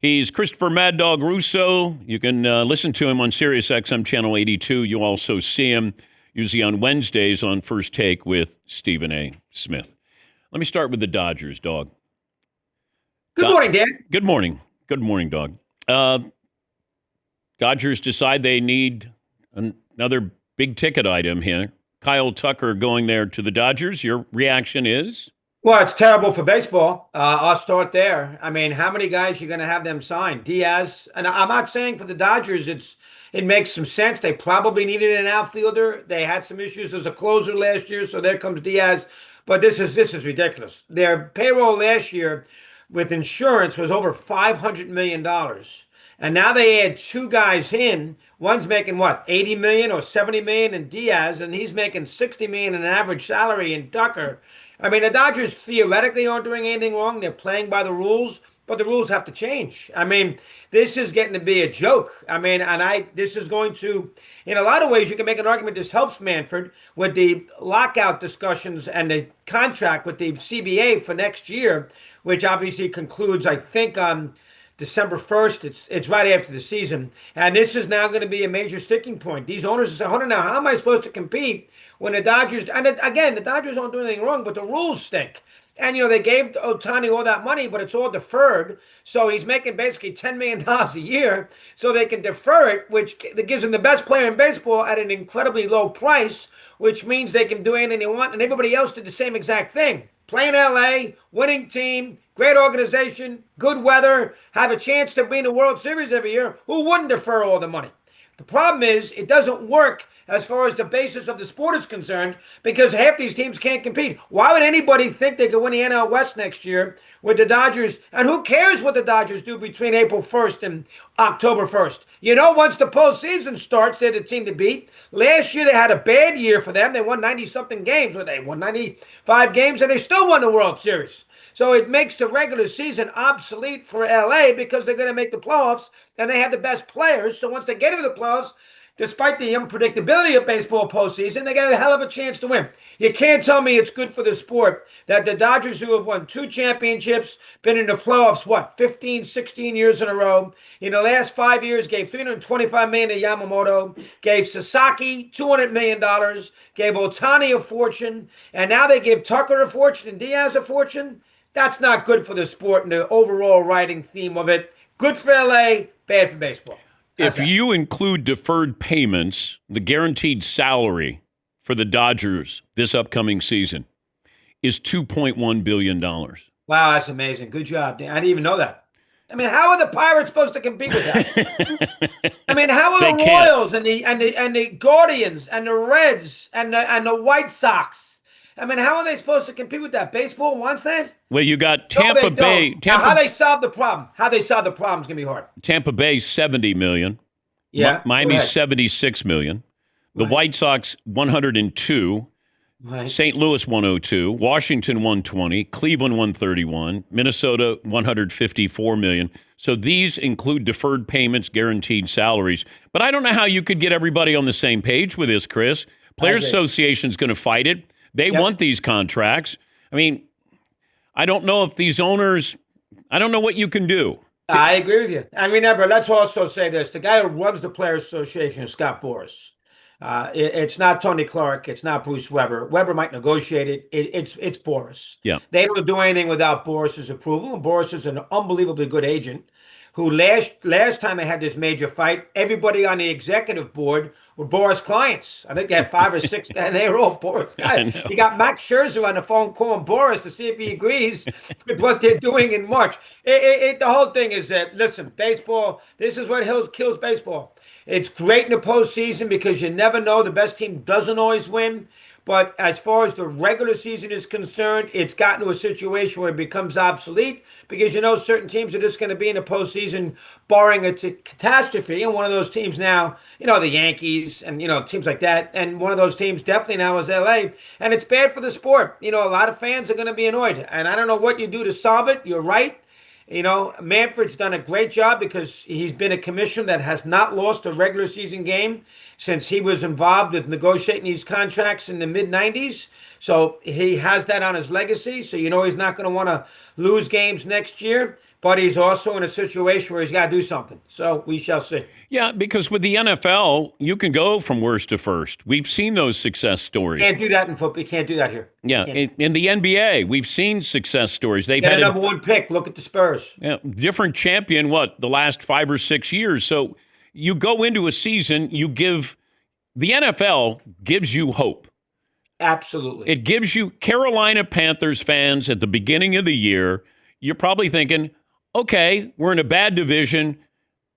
He's Christopher Mad Dog Russo. You can listen to him on Sirius XM Channel 82. You also see him usually on Wednesdays on First Take with Stephen A. Smith. Let me start with the Dodgers, dog. Good morning, Dan. Good morning. Good morning, dog. Dodgers decide they need another big ticket item here. Kyle Tucker going there to the Dodgers. Your reaction is? Well, it's terrible for baseball. I'll start there. I mean, how many guys are you going to have them sign? Diaz, and I'm not saying for the Dodgers it makes some sense. They probably needed an outfielder. They had some issues as a closer last year, so there comes Diaz. But this is ridiculous. Their payroll last year with insurance was over $500 million. And now they add two guys in. One's making what, 80 million or 70 million in Diaz, and he's making 60 million in an average salary in Tucker. I mean, the Dodgers theoretically aren't doing anything wrong. They're playing by the rules, but the rules have to change. I mean, this is getting to be a joke. I mean, this is going to, in a lot of ways, you can make an argument this helps Manfred with the lockout discussions and the contract with the CBA for next year, which obviously concludes, I think, on December 1st. It's right after the season. And this is now going to be a major sticking point. These owners are saying, hold on now, how am I supposed to compete when the Dodgers, and again, the Dodgers don't do anything wrong, but the rules stink. And, they gave Ohtani all that money, but it's all deferred. So he's making basically $10 million a year. So they can defer it, which gives him the best player in baseball at an incredibly low price, which means they can do anything they want. And everybody else did the same exact thing. Play in LA, winning team, great organization, good weather, have a chance to be in the World Series every year. Who wouldn't defer all the money? The problem is it doesn't work as far as the basis of the sport is concerned because half these teams can't compete. Why would anybody think they could win the NL West next year with the Dodgers? And who cares what the Dodgers do between April 1st and October 1st? Once the postseason starts, they're the team to beat. Last year, they had a bad year for them. They won 90-something games. They won 95 games, and they still won the World Series. So it makes the regular season obsolete for LA because they're going to make the playoffs, and they have the best players. So once they get into the playoffs, despite the unpredictability of baseball postseason, they got a hell of a chance to win. You can't tell me it's good for the sport that the Dodgers, who have won 2 championships, been in the playoffs, 15, 16 years in a row. In the last 5 years, gave $325 million to Yamamoto, gave Sasaki $200 million, gave Ohtani a fortune, and now they give Tucker a fortune and Diaz a fortune. That's not good for the sport and the overall writing theme of it. Good for LA, bad for baseball. If you include deferred payments, the guaranteed salary for the Dodgers this upcoming season is $2.1 billion. Wow, that's amazing. Good job, Dan. I didn't even know that. I mean, how are the Pirates supposed to compete with that? I mean, how are the Royals and the Guardians and the Reds and the White Sox? I mean, how are they supposed to compete with that? Baseball wants that? Well, you got Tampa Bay. How they solve the problem? How they solve the problem is going to be hard. Tampa Bay, $70 million. Yeah. Miami, $76 million. The White Sox, $102. Right. St. Louis, $102. Washington, $120. Cleveland, $131. Minnesota, $154 million. So these include deferred payments, guaranteed salaries. But I don't know how you could get everybody on the same page with this, Chris. Players Association's going to fight it. They want these contracts. I mean, I don't know if these owners, I don't know what you can do. I agree with you. And remember, let's also say this. The guy who runs the Players Association is Scott Boras. It's not Tony Clark. It's not Bruce Weber. Weber might negotiate it. It's Boras. Yeah. They don't do anything without Boras's approval. And Boras is an unbelievably good agent who last time they had this major fight, everybody on the executive board were Boras clients. I think they had 5 or 6, and they were all Boras guys. You got Max Scherzer on the phone calling Boras to see if he agrees with what they're doing in March. The whole thing is that, listen, baseball, this is what kills baseball. It's great in the postseason because you never know. The best team doesn't always win. But as far as the regular season is concerned, it's gotten to a situation where it becomes obsolete because certain teams are just going to be in the postseason barring a catastrophe. And one of those teams now, the Yankees and, teams like that. And one of those teams definitely now is LA. And it's bad for the sport. A lot of fans are going to be annoyed. And I don't know what you do to solve it. You're right. Manfred's done a great job because he's been a commissioner that has not lost a regular season game since he was involved with negotiating these contracts in the mid-90s. So he has that on his legacy. So he's not going to want to lose games next year. but he's also in a situation where he's got to do something. So we shall see. Yeah, because with the NFL, you can go from worst to first. We've seen those success stories. Can't do that in football. You can't do that here. Yeah, in the NBA, we've seen success stories. They've Get had a number one pick. Look at the Spurs. different champion, the last 5 or 6 years. So you go into a season, the NFL gives you hope. Absolutely. It gives you Carolina Panthers fans at the beginning of the year. You're probably thinking, okay, we're in a bad division.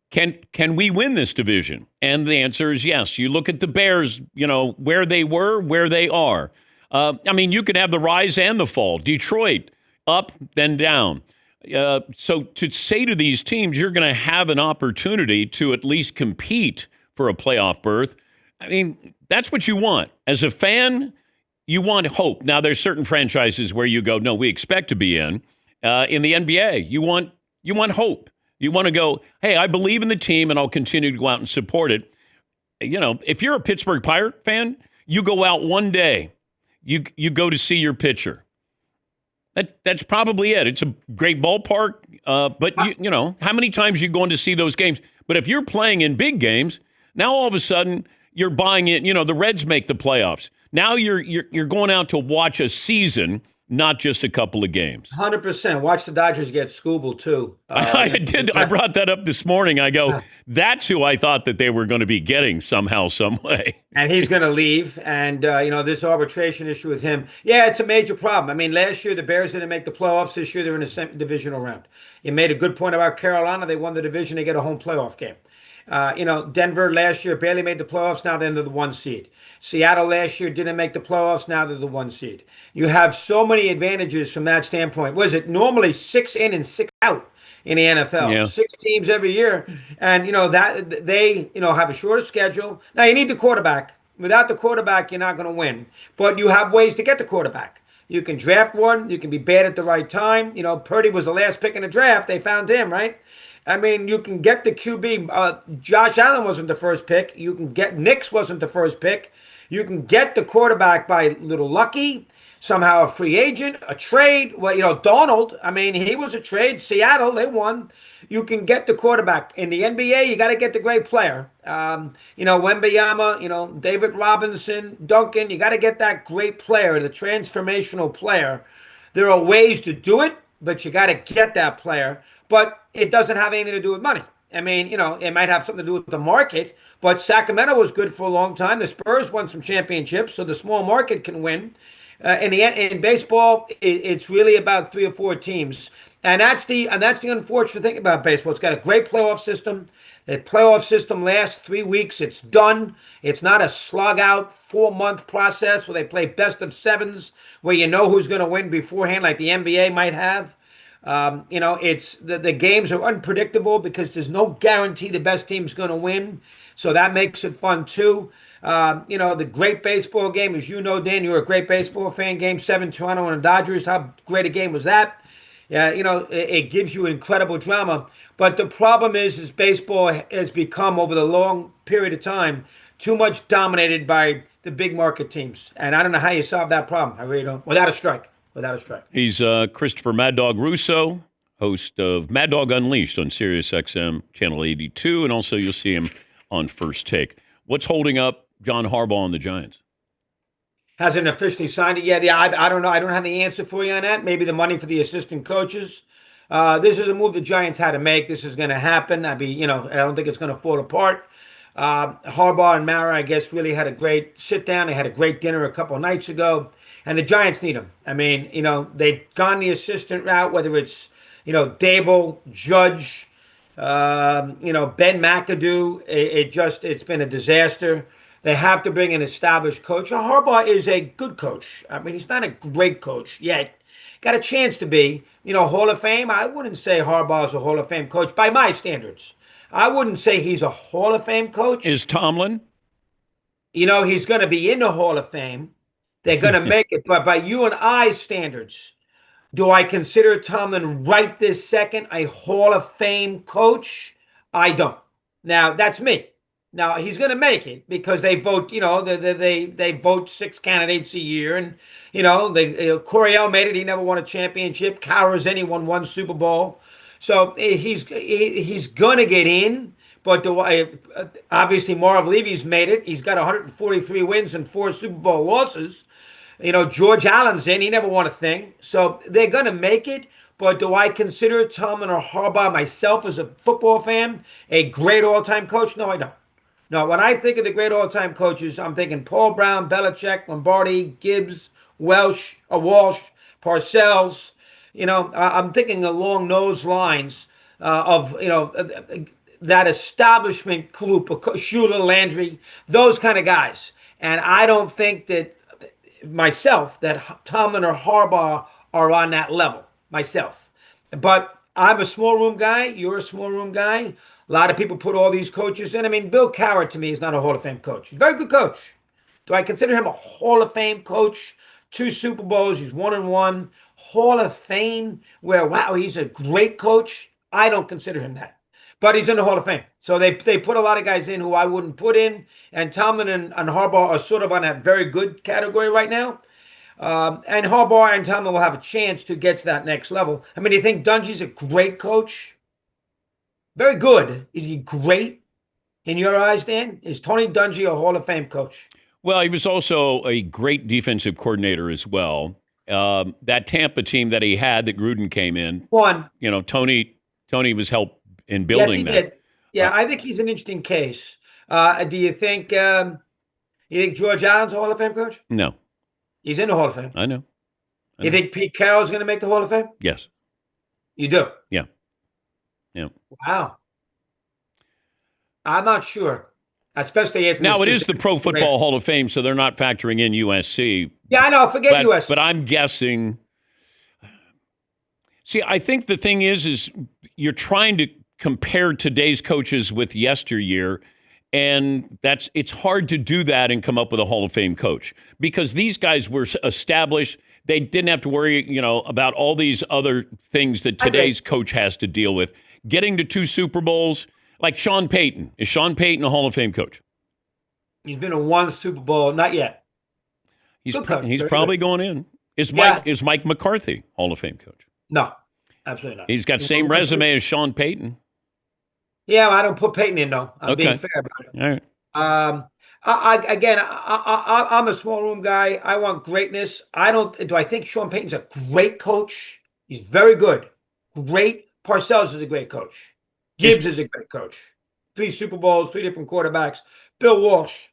Can we win this division? And the answer is yes. You look at the Bears, where they were, where they are. You could have the rise and the fall. Detroit, up, then down. So to say to these teams, you're going to have an opportunity to at least compete for a playoff berth. That's what you want. As a fan, you want hope. Now, there's certain franchises where you go, no, we expect to be in. In the NBA, you want hope. You want to go, hey, I believe in the team and I'll continue to go out and support it. If you're a Pittsburgh Pirate fan, you go out one day, you go to see your pitcher. That's probably it. It's a great ballpark, but how many times are you going to see those games? But if you're playing in big games, now all of a sudden you're buying it. The Reds make the playoffs. Now you're going out to watch a season, not just a couple of games. 100%. Watch the Dodgers get Scooble, too. I did. I brought that up this morning. I go, that's who I thought that they were going to be getting somehow, some way. And he's going to leave. And, this arbitration issue with him, it's a major problem. Last year the Bears didn't make the playoffs. This year they're in a divisional round. You made a good point about Carolina. They won the division. They get a home playoff game. Denver last year barely made the playoffs. Now they're the 1 seed. Seattle last year didn't make the playoffs. Now they're the 1 seed. You have so many advantages from that standpoint. Was it normally 6 in and 6 out in the NFL? Yeah. 6 teams every year. And, that they, have a shorter schedule. Now you need the quarterback. Without the quarterback, you're not going to win. But you have ways to get the quarterback. You can draft one. You can be bad at the right time. Purdy was the last pick in the draft. They found him, right? You can get the QB. Josh Allen wasn't the first pick. You can get Nix wasn't the first pick. You can get the quarterback by little lucky, somehow a free agent, a trade. Well, Donald, he was a trade. Seattle, they won. You can get the quarterback. In the NBA, you got to get the great player. Wembanyama, David Robinson, Duncan, you got to get that great player, the transformational player. There are ways to do it, but you got to get that player. But it doesn't have anything to do with money. It might have something to do with the market, but Sacramento was good for a long time. The Spurs won some championships, so the small market can win. In baseball, it's really about 3 or 4 teams, and that's the unfortunate thing about baseball. It's got a great playoff system. The playoff system lasts 3 weeks. It's done. It's not a slug out 4-month process where they play best of 7s, where you know who's going to win beforehand, like the NBA might have. It's the games are unpredictable because there's no guarantee the best team's going to win. So that makes it fun too. The great baseball game, as you know, Dan, you're a great baseball fan. Game 7, Toronto and the Dodgers. How great a game was that? Yeah, it gives you incredible drama. But the problem is baseball has become, over the long period of time, too much dominated by the big market teams. And I don't know how you solve that problem. I really don't. Without a strike. He's Christopher Mad Dog Russo, host of Mad Dog Unleashed on Sirius XM Channel 82, and also you'll see him on First Take. What's holding up John Harbaugh and the Giants? Hasn't officially signed it yet. Yeah, I don't know. I don't have the answer for you on that. Maybe the money for the assistant coaches. This is a move the Giants had to make. This is going to happen. I don't think it's going to fall apart. Harbaugh and Mara, I guess, really had a great sit down. They had a great dinner a couple of nights ago. And the Giants need him. They've gone the assistant route, whether it's, Dable, Judge, Ben McAdoo. It's been a disaster. They have to bring an established coach. Harbaugh is a good coach. He's not a great coach yet. Got a chance to be, Hall of Fame. I wouldn't say Harbaugh's a Hall of Fame coach by my standards. I wouldn't say he's a Hall of Fame coach. Is Tomlin? He's going to be in the Hall of Fame. They're going to make it, but by you and I's standards, do I consider Tomlin right this second a Hall of Fame coach? I don't. Now, that's me. Now, he's going to make it because they vote, they vote 6 candidates a year. And, Coryell made it. He never won a championship. Cowher's won 1 Super Bowl. So he's gonna get in. But obviously Marv Levy's made it. He's got 143 wins and 4 Super Bowl losses. George Allen's in. He never won a thing. So they're going to make it. But do I consider Tomlin or Harbaugh myself as a football fan a great all-time coach? No, I don't. No, when I think of the great all-time coaches, I'm thinking Paul Brown, Belichick, Lombardi, Gibbs, Walsh, Parcells. I'm thinking along those lines of that establishment group, Shula, Landry, those kind of guys. And I don't think that myself that Tomlin or Harbaugh are on that level myself. But I'm a small room guy. You're a small room guy. A lot of people put all these coaches in. I mean, Bill Cowher to me is not a Hall of Fame coach. He's a very good coach. Do I consider him a Hall of Fame coach? 2 Super Bowls. He's 1-1. Hall of Fame where, wow, he's a great coach. I don't consider him that. But he's in the Hall of Fame. So they put a lot of guys in who I wouldn't put in. And Tomlin and Harbaugh are sort of on that very good category right now. And Harbaugh and Tomlin will have a chance to get to that next level. I mean, do you think Dungy's a great coach? Very good. Is he great in your eyes, Dan? Is Tony Dungy a Hall of Fame coach? Well, he was also a great defensive coordinator as well. That Tampa team that he had that Gruden came in. One. Tony was helped in building yes, that. Did. Yeah, I think he's an interesting case. Do you think George Allen's a Hall of Fame coach? No. He's in the Hall of Fame. I know. You think Pete Carroll's going to make the Hall of Fame? Yes. You do? Yeah. Yeah. Wow. I'm not sure. Especially after now, it is the Pro Football Hall of Fame, so they're not factoring in USC. Yeah, I know. Forget USC. But I'm guessing. See, I think the thing is you're trying to compare today's coaches with yesteryear, and it's hard to do that and come up with a Hall of Fame coach because these guys were established. They didn't have to worry, about all these other things that today's coach has to deal with. Getting to 2 Super Bowls, like Sean Payton. Is Sean Payton a Hall of Fame coach? He's been in 1 Super Bowl, not yet. He's probably going in. Is Mike McCarthy Hall of Fame coach? No, absolutely not. He's got same resume as Sean Payton. Yeah, I don't put Payton in though. I'm being fair about it. All right. I'm a small room guy. I want greatness. Do I think Sean Payton's a great coach? He's very good. Great. Parcells is a great coach. Gibbs is a great coach. 3 Super Bowls, 3 different quarterbacks. Bill Walsh.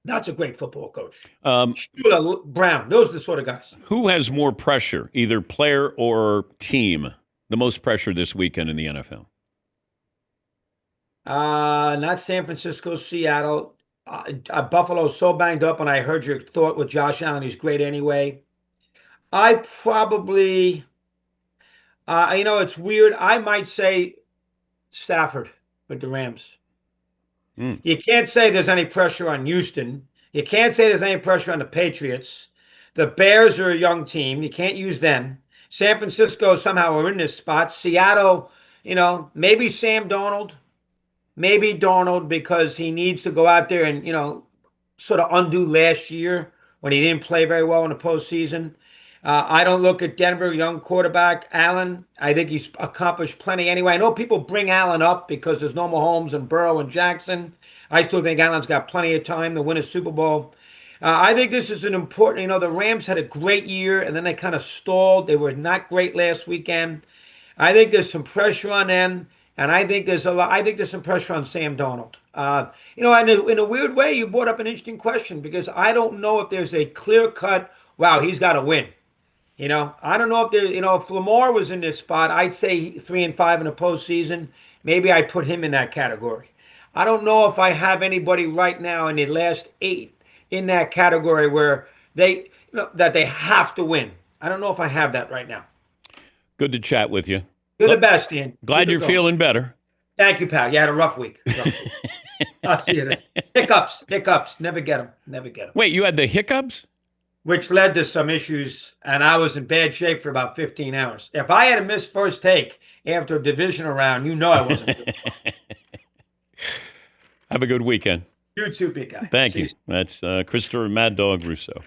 That's a great football coach. Brown. Those are the sort of guys. Who has more pressure, either player or team? The most pressure this weekend in the NFL? Not San Francisco, Seattle. Buffalo's so banged up, and I heard your thought with Josh Allen. He's great anyway. I probably, it's weird. I might say Stafford with the Rams. You can't say there's any pressure on Houston. You can't say there's any pressure on the Patriots. The Bears are a young team. You can't use them. San Francisco somehow are in this spot. Seattle, maybe Sam Darnold. Maybe Darnold because he needs to go out there and, sort of undo last year when he didn't play very well in the postseason. I don't look at Denver, young quarterback. Allen, I think he's accomplished plenty anyway. I know people bring Allen up because there's no Mahomes and Burrow and Jackson. I still think Allen's got plenty of time to win a Super Bowl. I think this is an important, the Rams had a great year and then they kind of stalled. They were not great last weekend. I think there's some pressure on them. And I think there's some pressure on Sam Darnold. In a weird way, you brought up an interesting question because I don't know if there's a clear cut, wow, he's got to win. I don't know if there, if Lamar was in this spot, I'd say 3-5 in the postseason. Maybe I'd put him in that category. I don't know if I have anybody right now in the last 8 in that category where that they have to win. I don't know if I have that right now. Good to chat with you. You're the best, Ian. Glad you're feeling better. Thank you, pal. You had a rough week. I'll see you then. Hiccups. Never get them. Wait, you had the hiccups? Which led to some issues, and I was in bad shape for about 15 hours. If I had a missed first take after a divisional round, I wasn't good. Have a good weekend. You too, big guy. Thank you. That's Christopher Mad Dog Russo.